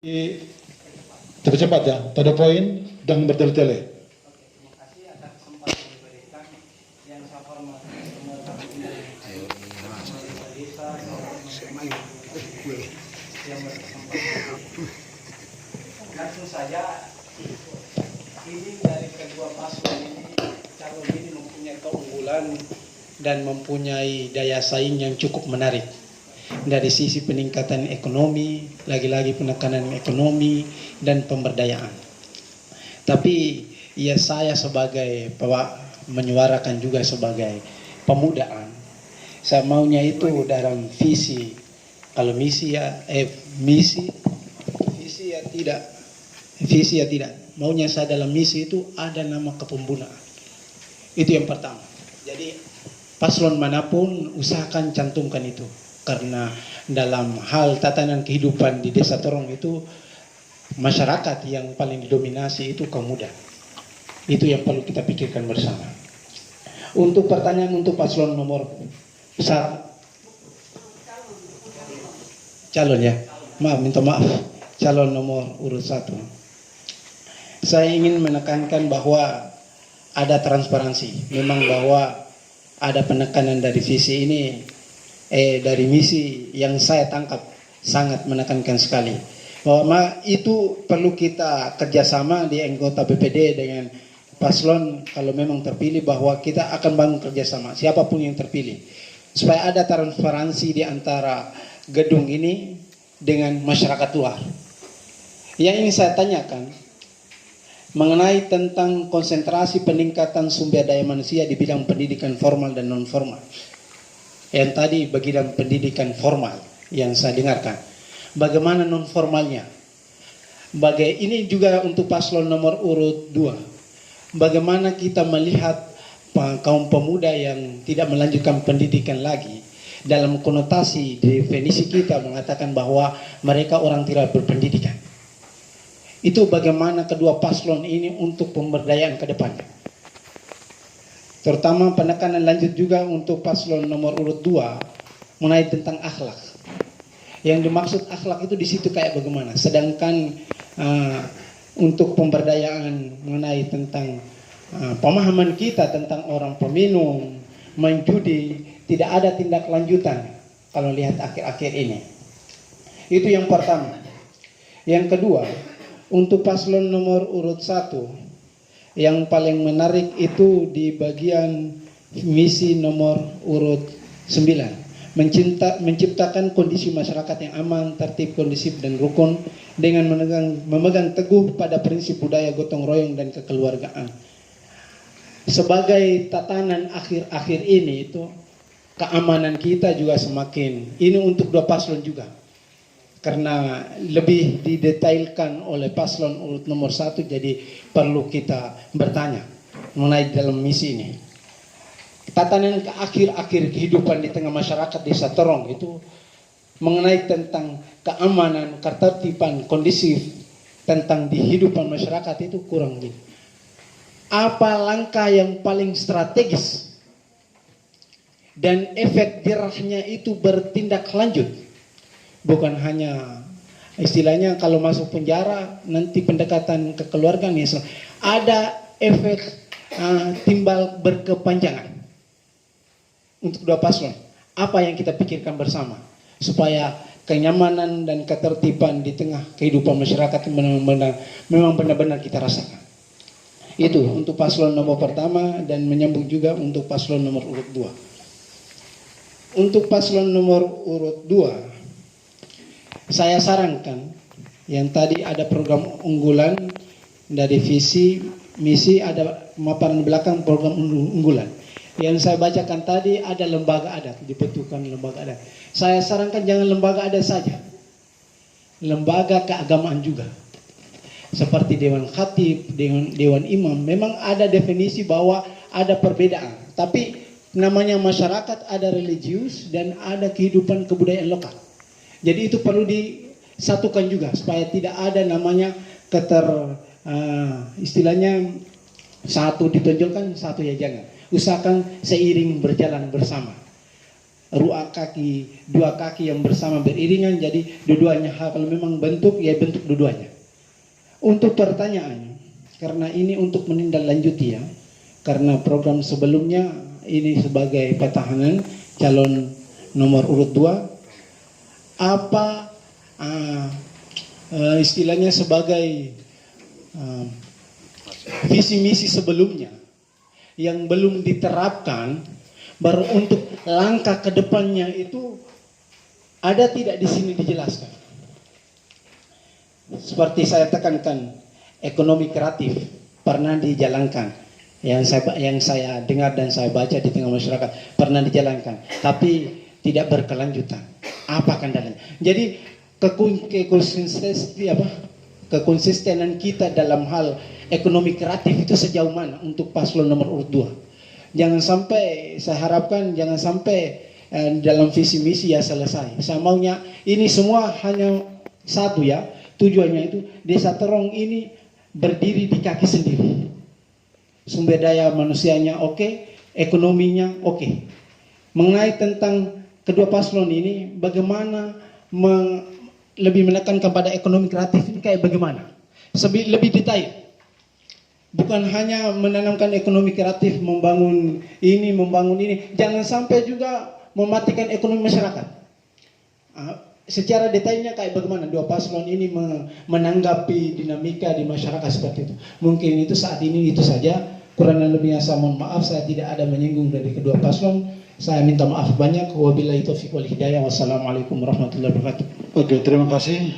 Cepat-cepat ya, to the point dan bertele-tele. Terima kasih atas kesempatan yang diberikan. Yang saya hormati semua pemerintah desa yang berkesempatan. Langsung saja, ini dari kedua paslon ini, calon ini mempunyai keunggulan dan mempunyai daya saing yang cukup menarik. Dari sisi peningkatan ekonomi, lagi-lagi penekanan ekonomi dan pemberdayaan. Tapi ya saya sebagai menyuarakan juga sebagai pemudaan, saya maunya itu dalam visi. Kalau visi ya tidak. Maunya saya dalam misi itu ada nama kepemudaan. Itu yang pertama. Jadi paslon manapun usahakan cantumkan itu. Karena dalam hal tatanan kehidupan di desa Torong itu masyarakat yang paling didominasi itu kaum muda. Itu yang perlu kita pikirkan bersama. Untuk pertanyaan untuk paslon nomor calon ya, minta maaf, calon nomor urut 1. Saya ingin menekankan bahwa ada transparansi. Memang bahwa ada penekanan dari visi ini. Dari misi yang saya tangkap sangat menekankan sekali bahwa itu perlu kita kerjasama di anggota BPD dengan paslon kalau memang terpilih, bahwa kita akan bangun kerjasama siapapun yang terpilih supaya ada transparansi di antara gedung ini dengan masyarakat luar. Yang ingin saya tanyakan mengenai tentang konsentrasi peningkatan sumber daya manusia di bidang pendidikan formal dan non formal. Yang tadi bagian pendidikan formal yang saya dengarkan. Bagaimana non formalnya? Ini juga untuk paslon nomor urut 2. Bagaimana kita melihat kaum pemuda yang tidak melanjutkan pendidikan lagi, dalam konotasi definisi kita mengatakan bahwa mereka orang tidak berpendidikan. Itu bagaimana kedua paslon ini untuk pemberdayaan ke depannya. Terutama penekanan lanjut juga untuk paslon nomor urut 2 mengenai tentang akhlak. Yang dimaksud akhlak itu di situ kayak bagaimana? Sedangkan untuk pemberdayaan mengenai tentang pemahaman kita tentang orang peminum, main judi, tidak ada tindak lanjutan kalau lihat akhir-akhir ini. Itu yang pertama. Yang kedua, untuk paslon nomor urut 1, yang paling menarik itu di bagian misi nomor urut 9. Menciptakan kondisi masyarakat yang aman, tertib, kondusif, dan rukun dengan memegang teguh pada prinsip budaya gotong royong dan kekeluargaan. Sebagai tatanan akhir-akhir ini itu keamanan kita juga semakin, ini untuk dua paslon juga. Karena lebih didetailkan oleh paslon urut nomor 1, jadi perlu kita bertanya mengenai dalam misi ini. Tatanan ke akhir-akhir kehidupan di tengah masyarakat desa Torong itu mengenai tentang keamanan, ketertiban, kondisif tentang kehidupan masyarakat itu kurang lebih. Apa langkah yang paling strategis dan efek jerahnya itu bertindak lanjut? Bukan hanya istilahnya kalau masuk penjara nanti pendekatan kekeluargaan, ada efek timbal berkepanjangan untuk dua paslon. Apa yang kita pikirkan bersama supaya kenyamanan dan ketertiban di tengah kehidupan masyarakat memang benar-benar kita rasakan. Itu untuk paslon nomor pertama dan menyambung juga untuk paslon nomor urut 2. Untuk paslon nomor urut 2, saya sarankan yang tadi ada program unggulan dari visi, misi, ada paparan belakang program unggulan. Yang saya bacakan tadi ada lembaga adat, dibentukkan lembaga adat. Saya sarankan jangan lembaga adat saja, lembaga keagamaan juga. Seperti Dewan Khatib, Dewan Imam, memang ada definisi bahwa ada perbedaan. Tapi namanya masyarakat ada religius dan ada kehidupan kebudayaan lokal. Jadi itu perlu disatukan juga supaya tidak ada namanya istilahnya satu ditonjolkan, satu ya jangan. Usahakan seiring berjalan bersama. dua kaki yang bersama beriringan, jadi dua-duanya kalau memang bentuk ya bentuk dua-duanya. Untuk pertanyaannya, karena ini untuk menindaklanjuti ya, karena program sebelumnya ini sebagai petahana calon nomor urut 2, apa istilahnya sebagai visi misi sebelumnya yang belum diterapkan, baru untuk langkah ke depannya itu ada tidak di sini dijelaskan. Seperti saya tekankan, ekonomi kreatif pernah dijalankan. Yang saya dengar dan saya baca di tengah masyarakat pernah dijalankan, tapi tidak berkelanjutan. Apa kendalanya? Jadi kekonsistenan kita dalam hal ekonomi kreatif itu sejauh mana untuk paslon nomor urut 2. Jangan sampai, saya harapkan jangan sampai dalam visi misi ya selesai. Saya maunya ini semua hanya satu ya, tujuannya itu Desa Terong ini berdiri di kaki sendiri. Sumber daya manusianya oke, ekonominya oke. Mengenai tentang kedua paslon ini, bagaimana lebih menekan kepada ekonomi kreatif ini kayak bagaimana? Lebih detail. Bukan hanya menanamkan ekonomi kreatif, membangun ini. Jangan sampai juga mematikan ekonomi masyarakat. Secara detailnya kayak bagaimana dua paslon ini menanggapi dinamika di masyarakat seperti itu. Mungkin itu saat ini itu saja. Kurang lebihnya saya mohon maaf, saya tidak ada menyinggung dari kedua paslon. Saya minta maaf banyak. Wabillahi taufiq wal hidayah. Wassalamualaikum warahmatullahi wabarakatuh. Oke, terima kasih.